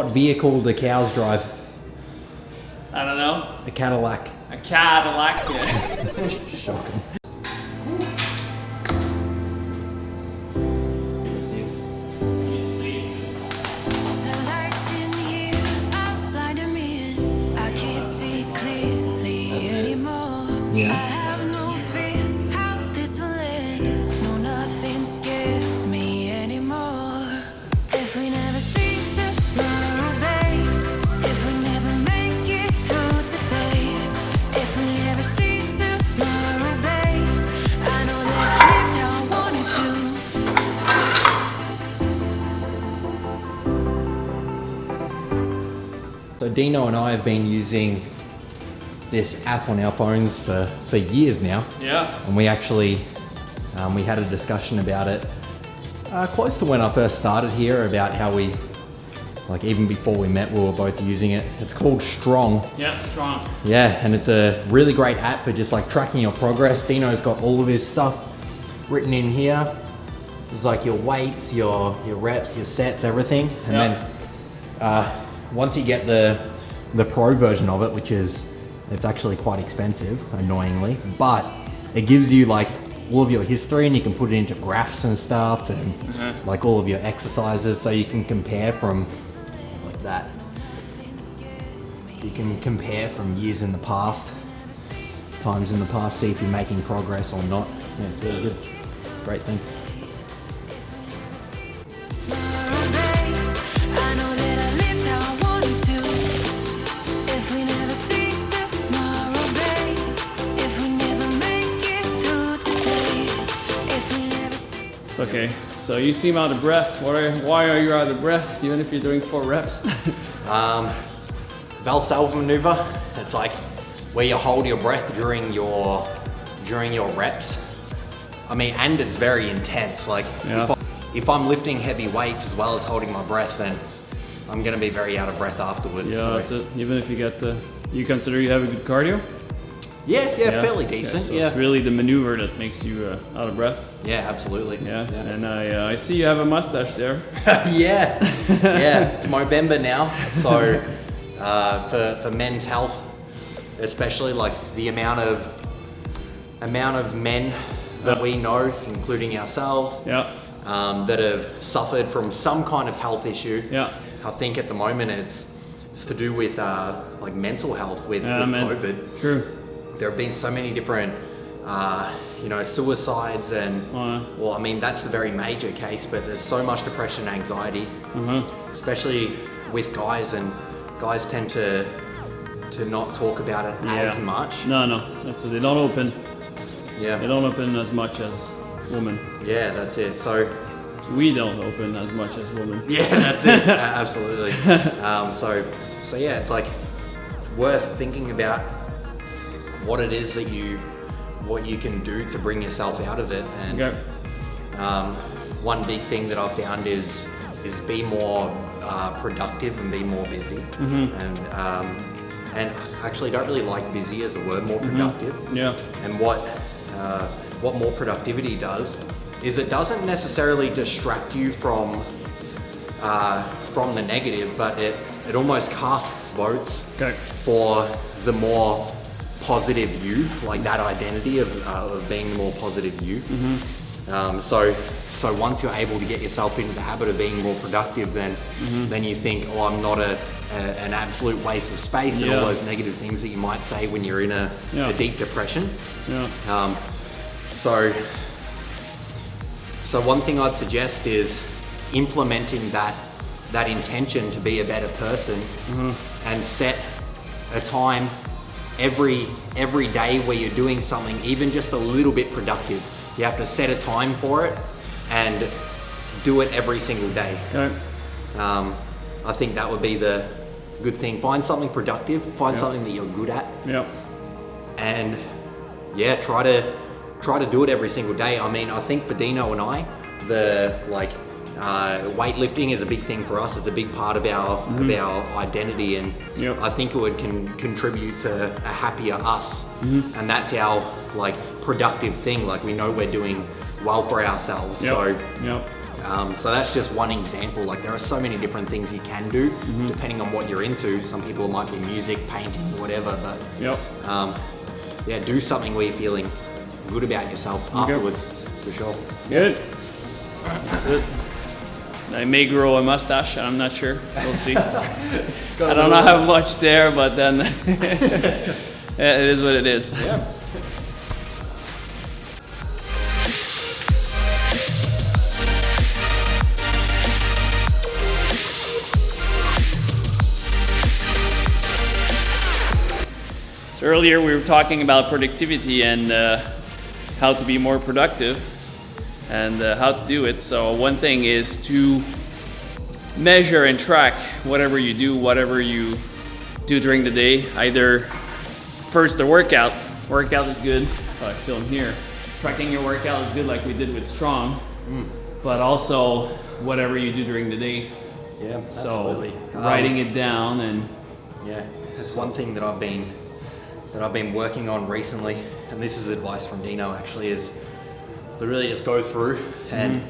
What vehicle do cows drive? I don't know. A Cadillac. A Cadillac, yeah. Shocking. I have no fear how this will end. No, nothing scares me anymore. If we never see tomorrow, babe. If we never make it through today. If we never see tomorrow, babe. I know that I lived how I wanted to. So Dino and I have been using this app on our phones for years now. Yeah. And we actually, we had a discussion about it close to when I first started here, about how we, like even before we met, we were both using it. It's called Strong. Yeah, Strong. Yeah, and it's a really great app for just like tracking your progress. Dino's got all of his stuff written in here. There's like your weights, your reps, your sets, everything. And then once you get the pro version of it, which is, it's actually quite expensive, annoyingly, but it gives you like all of your history, and you can put it into graphs and stuff, and like all of your exercises, so you can compare from like that. You can compare from years in the past, times in the past, see if you're making progress or not. Yeah, it's really good. Great thing. Okay, so you seem out of breath. Why are you out of breath, even if you're doing 4 reps? Valsalva maneuver. It's like where you hold your breath during your reps. I mean, and it's very intense. Like if I'm lifting heavy weights as well as holding my breath, then I'm gonna be very out of breath afterwards. Yeah, so. that's it. Even if you get you consider you have a good cardio? Yeah, fairly decent. So it's really the maneuver that makes you out of breath. Yeah, absolutely. Yeah. And I see you have a mustache there. yeah, it's Movember now. So for men's health, especially, like the amount of men that we know, including ourselves, that have suffered from some kind of health issue. Yeah. I think at the moment it's to do with like mental health with COVID. True. There have been so many different, suicides and, well, I mean, that's the very major case, but there's so much depression and anxiety, especially with guys, and guys tend to not talk about it as much. No, that's it. They don't open. Yeah. They don't open as much as women. Yeah, that's it. So we don't open as much as women. Yeah, that's it. Absolutely. So yeah, it's like, it's worth thinking about what it is that what you can do to bring yourself out of it. And one big thing that I've found is be more productive and be more busy. And actually don't really like busy as a word, more productive. Yeah. And what more productivity does is it doesn't necessarily distract you from the negative, but it almost casts votes for the more positive you, like that identity of being the more positive you. So once you're able to get yourself into the habit of being more productive, then you think, oh, I'm not an absolute waste of space, and all those negative things that you might say when you're in a deep depression. So one thing I'd suggest is implementing that intention to be a better person, and set a time every day where you're doing something even just a little bit productive. You have to set a time for it and do it every single day. I think that would be the good thing. Find something productive, find something that you're good at, and try to do it every single day. I mean, I think for Dino and I, weightlifting is a big thing for us. It's a big part of our identity, and I think it would contribute to a happier us. And that's our productive thing. Like, we know we're doing well for ourselves. So So that's just one example. Like there are so many different things you can do depending on what you're into. Some people it might be music, painting, whatever. But yeah, do something where you're feeling good about yourself afterwards, for sure. Good. That's it. I may grow a mustache. I'm not sure. We'll see. I don't know how much there, but then it is what it is. Yeah. So earlier we were talking about productivity and how to be more productive and how to do it. So one thing is to measure and track whatever you do during the day. Either first the workout is good. I film here. Tracking your workout is good, like we did with Strong. But also whatever you do during the day. Yeah, absolutely. So writing it down and yeah, that's one thing that I've been working on recently, and this is advice from Dino actually, is to really just go through and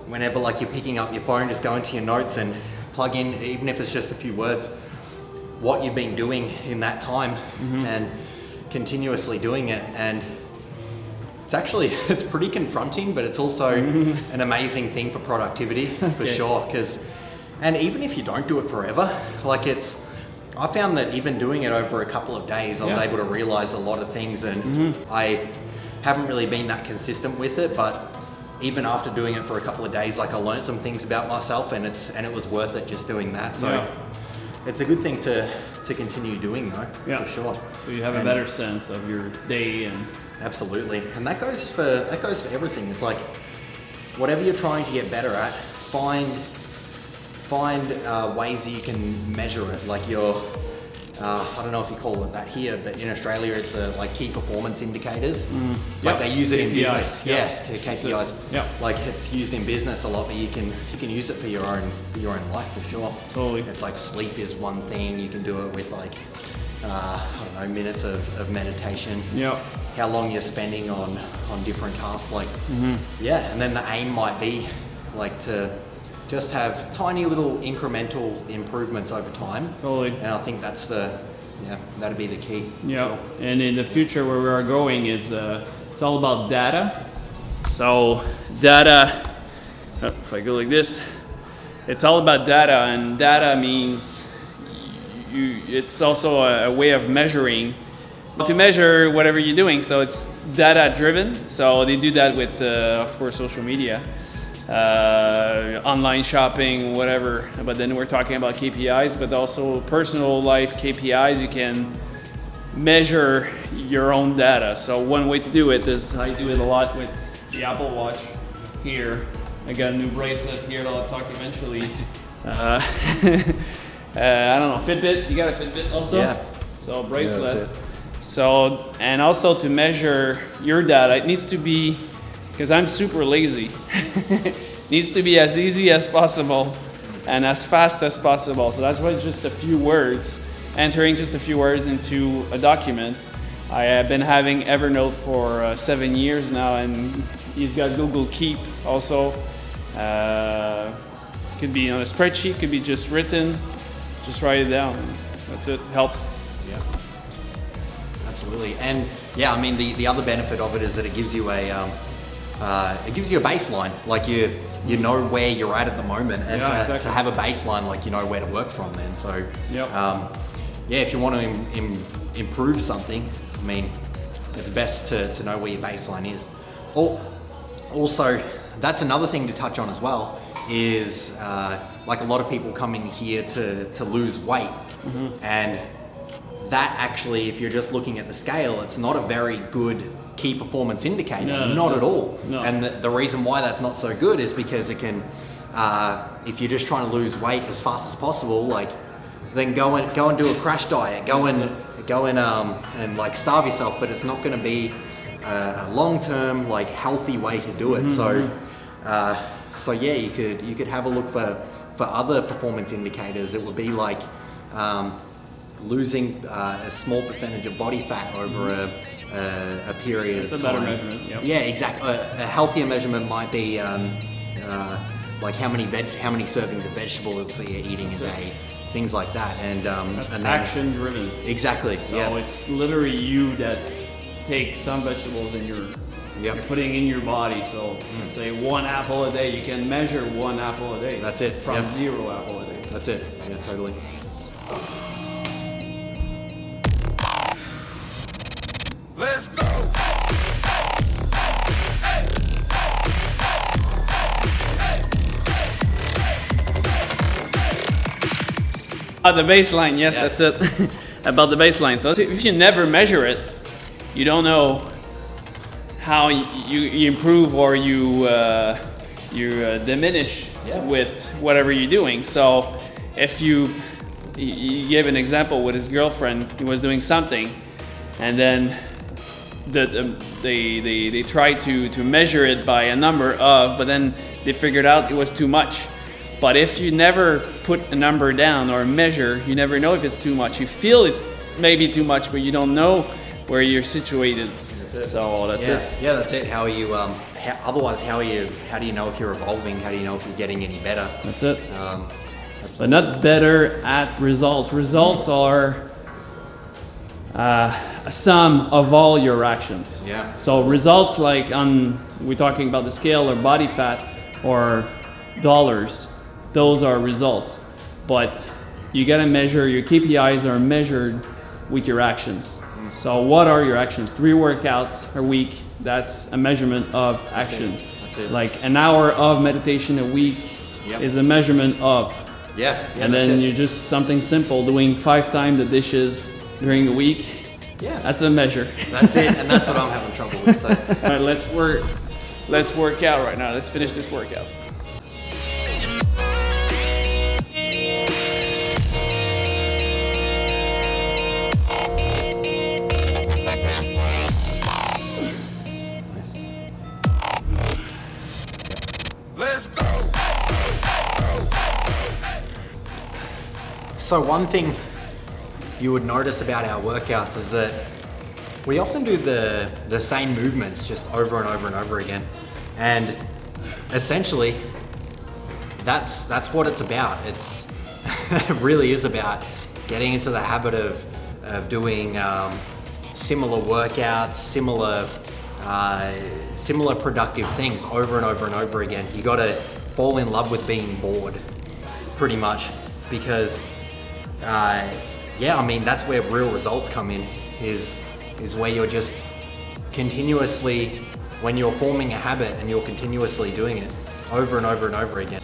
whenever like you're picking up your phone, just go into your notes and plug in, even if it's just a few words, what you've been doing in that time and continuously doing it. And it's pretty confronting, but it's also an amazing thing for productivity for sure. And even if you don't do it forever, like I found that even doing it over a couple of days, I was able to realize a lot of things, and I haven't really been that consistent with it, but even after doing it for a couple of days, like I learned some things about myself, and it was worth it just doing that. So it's a good thing to continue doing though, for sure. So you have a better sense of your day and absolutely, and that goes for everything. It's like whatever you're trying to get better at, find ways that you can measure it. Like your, I don't know if you call it that here, but in Australia it's like key performance indicators. It's like they use it in business. To KPIs. Like it's used in business a lot, but you can use it for your own life for sure. Totally. It's like sleep is one thing. You can do it with like I don't know, minutes of meditation. How long you're spending on different tasks. Like and then the aim might be like to just have tiny little incremental improvements over time. Totally. And I think that's that'd be the key. Yeah. And in the future where we are going is it's all about data. So data, if I go like this, it's all about data, and data means it's also a way of measuring, to measure whatever you're doing. So it's data driven. So they do that with of course social media. Online shopping, whatever, but then we're talking about KPIs, but also personal life KPIs. You can measure your own data. So one way to do it is, I do it a lot with the Apple Watch here. I got a new bracelet here that I'll talk eventually. I don't know, Fitbit, you got a Fitbit also? Yeah. So bracelet. Yeah, that's it. So, and also to measure your data, it needs to be, because I'm super lazy, needs to be as easy as possible and as fast as possible. So that's why just a few words, entering just a few words into a document. I have been having Evernote for 7 years now, and he's got Google Keep also. Could be on a spreadsheet, could be just written, just write it down. That's it, helps. Yeah. Absolutely. And yeah, I mean the other benefit of it is that it gives you a baseline. Like you know where you're at the moment, and to have a baseline, like you know where to work from then. So if you want to improve something, I mean it's best to know where your baseline is. Also, that's another thing to touch on as well, is like a lot of people come in here to lose weight, and that actually, if you're just looking at the scale, it's not a very good key performance indicator, not at all. No. And the reason why that's not so good is because it can, if you're just trying to lose weight as fast as possible, like then go and do a crash diet, go and like starve yourself, but it's not going to be a long-term like healthy way to do it. So yeah, you could have a look for other performance indicators. It would be like losing a small percentage of body fat over a period of time. It's a better measurement. Yep. Yeah, exactly. A healthier measurement might be like how many servings of vegetables that you're eating a day, things like that. And and then, Action driven. exactly. So it's literally you that take some vegetables in you're putting in your body. So let's say 1 apple a day, you can measure 1 apple a day. That's it. From Yep. 0 apple a day. That's it. Yeah, totally. Let's go. The baseline, yes, Yeah. that's it. About the baseline. So if you never measure it, you don't know how you improve or you diminish with whatever you're doing. So if you gave an example with his girlfriend, he was doing something, and then they tried to measure it by a number of, but then they figured out it was too much. But if you never put a number down or measure, you never know if it's too much. You feel it's maybe too much, but you don't know where you're situated. So that's it. Yeah, that's it. How are you? Otherwise, how do you know if you're evolving? How do you know if you're getting any better? That's it. But not better at results. Results are a sum of all your actions. Yeah. So results, like we're talking about the scale or body fat or dollars, those are results. But you gotta measure, your KPIs are measured with your actions. So what are your actions? 3 workouts a week, that's a measurement of action. That's it. Like an hour of meditation a week is a measurement of. Yeah. And then you're just something simple, doing 5 times the dishes during the week. Yeah. That's a measure. That's it, and that's what I'm having trouble with. So. All right, let's work out right now. Let's finish this workout. Let's go. So one thing you would notice about our workouts is that we often do the same movements just over and over and over again. And essentially, that's what it's about. It really is about getting into the habit of doing similar workouts, similar productive things over and over and over again. You gotta fall in love with being bored, pretty much, because I mean, that's where real results come in, is where you're just continuously, when you're forming a habit and you're continuously doing it over and over and over again.